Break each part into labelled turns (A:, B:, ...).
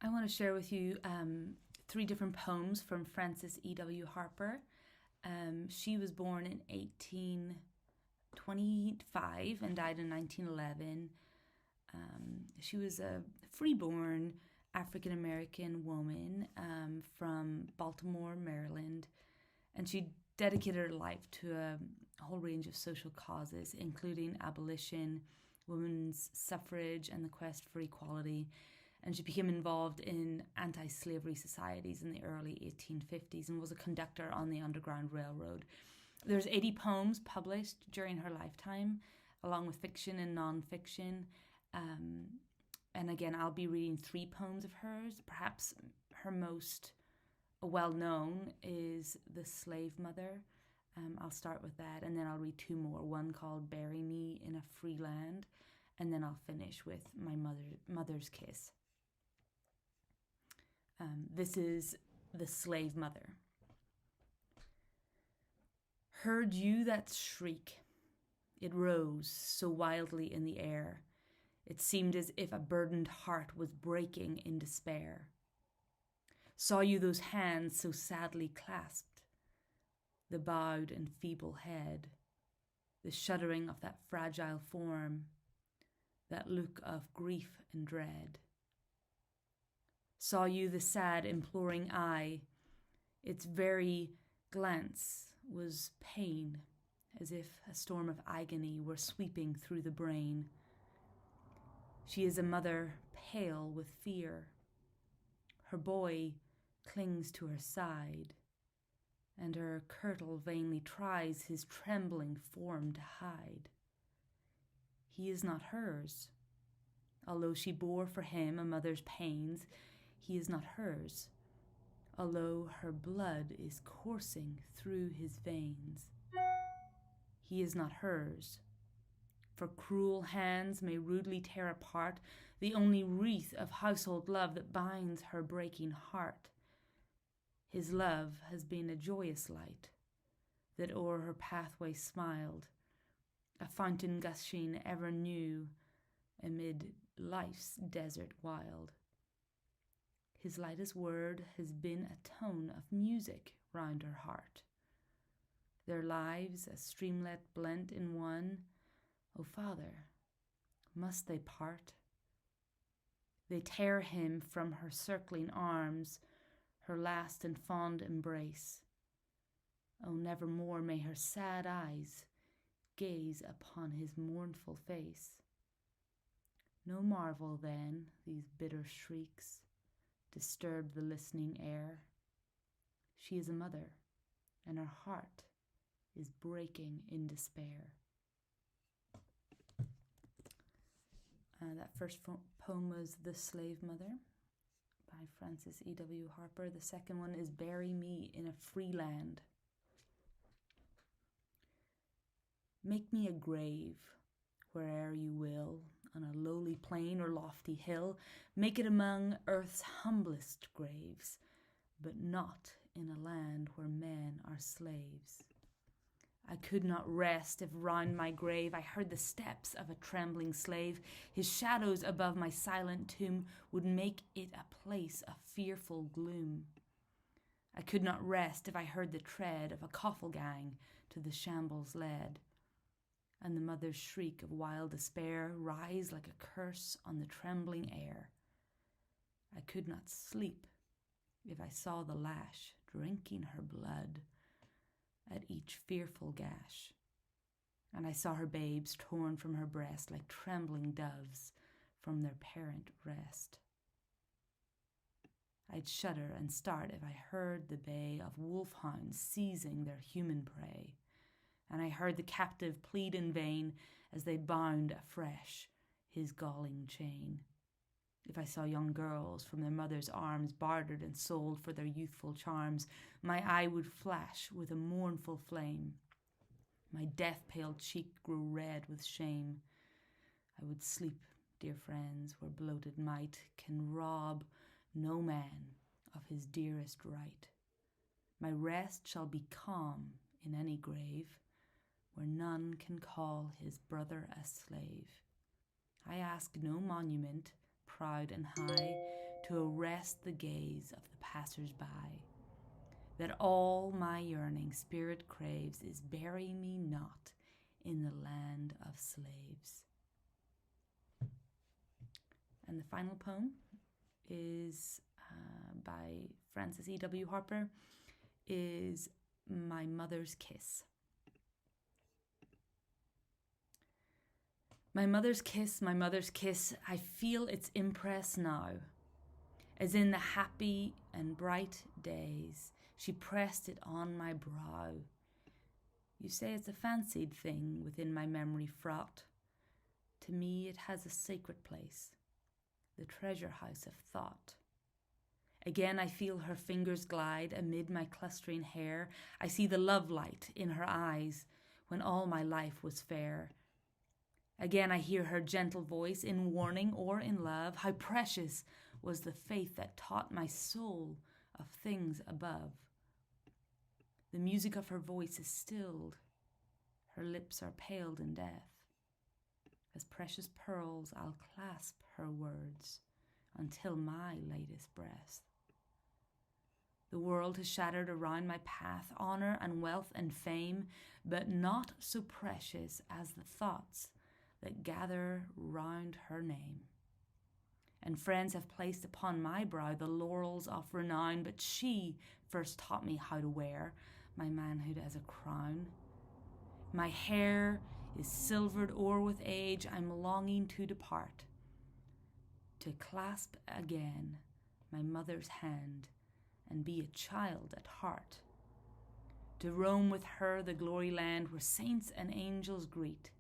A: I want to share with you three different poems from Frances E.W. Harper. She was born in 1825 and died in 1911. She was a freeborn African American woman from Baltimore, Maryland, and she dedicated her life to a whole range of social causes, including abolition, women's suffrage, and the quest for equality. And she became involved in anti-slavery societies in the early 1850s and was a conductor on the Underground Railroad. There's 80 poems published during her lifetime, along with fiction and non-fiction. And again, I'll be reading three poems of hers. Perhaps her most well-known is The Slave Mother. I'll start with that, and then I'll read two more. One called Bury Me in a Free Land, and then I'll finish with My Mother's Kiss. This is The Slave Mother. Heard you that shriek? It rose so wildly in the air. It seemed as if a burdened heart was breaking in despair. Saw you those hands so sadly clasped? The bowed and feeble head, the shuddering of that fragile form, that look of grief and dread. Saw you the sad, imploring eye, its very glance was pain, as if a storm of agony were sweeping through the brain. She is a mother pale with fear. Her boy clings to her side, and her kirtle vainly tries his trembling form to hide. He is not hers. Although she bore for him a mother's pains, he is not hers. Although her blood is coursing through his veins, he is not hers. For cruel hands may rudely tear apart the only wreath of household love that binds her breaking heart. His love has been a joyous light that o'er her pathway smiled, a fountain gushing ever new amid life's desert wild. His lightest word has been a tone of music round her heart. Their lives a streamlet blent in one. O Father, must they part? They tear him from her circling arms, her last and fond embrace. Oh, nevermore may her sad eyes gaze upon his mournful face. No marvel then these bitter shrieks disturb the listening air. She is a mother, and her heart is breaking in despair. That first poem was The Slave Mother by Frances E.W. Harper. The second one is Bury Me in a Free Land. Make me a grave where'er you will, on a lowly plain or lofty hill. Make it among earth's humblest graves, but not in a land where men are slaves. I could not rest if round my grave I heard the steps of a trembling slave. His shadows above my silent tomb would make it a place of fearful gloom. I could not rest if I heard the tread of a coffle gang to the shambles led, and the mother's shriek of wild despair rise like a curse on the trembling air. I could not sleep if I saw the lash drinking her blood at each fearful gash, and I saw her babes torn from her breast like trembling doves from their parent rest. I'd shudder and start if I heard the bay of wolfhounds seizing their human prey, and I heard the captive plead in vain as they bound afresh his galling chain. If I saw young girls from their mother's arms bartered and sold for their youthful charms, my eye would flash with a mournful flame. My death-pale cheek grew red with shame. I would sleep, dear friends, where bloated might can rob no man of his dearest right. My rest shall be calm in any grave, where none can call his brother a slave. I ask no monument, proud and high, to arrest the gaze of the passers-by, that all my yearning spirit craves is bury me not in the land of slaves. And the final poem is by Frances E.W. Harper, is My Mother's Kiss. My mother's kiss, I feel its impress now, as in the happy and bright days she pressed it on my brow. You say it's a fancied thing within my memory fraught. To me it has a sacred place, the treasure house of thought. Again I feel her fingers glide amid my clustering hair. I see the love light in her eyes when all my life was fair. Again I hear her gentle voice in warning or in love. How precious was the faith that taught my soul of things above. The music of her voice is stilled. Her lips are paled in death. As precious pearls I'll clasp her words until my latest breath. The world has shattered around my path, honor and wealth and fame, but not so precious as the thoughts that gather round her name. And friends have placed upon my brow the laurels of renown, but she first taught me how to wear my manhood as a crown. My hair is silvered o'er with age, I'm longing to depart, to clasp again my mother's hand and be a child at heart, to roam with her the glory land where saints and angels greet,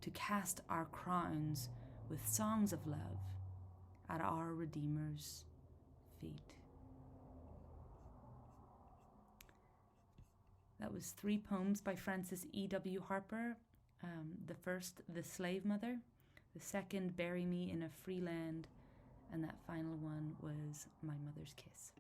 A: to cast our crowns with songs of love at our Redeemer's feet. That was 3 poems by Frances E.W. Harper. The first, The Slave Mother. The second, Bury Me in a Free Land. And that final one was My Mother's Kiss.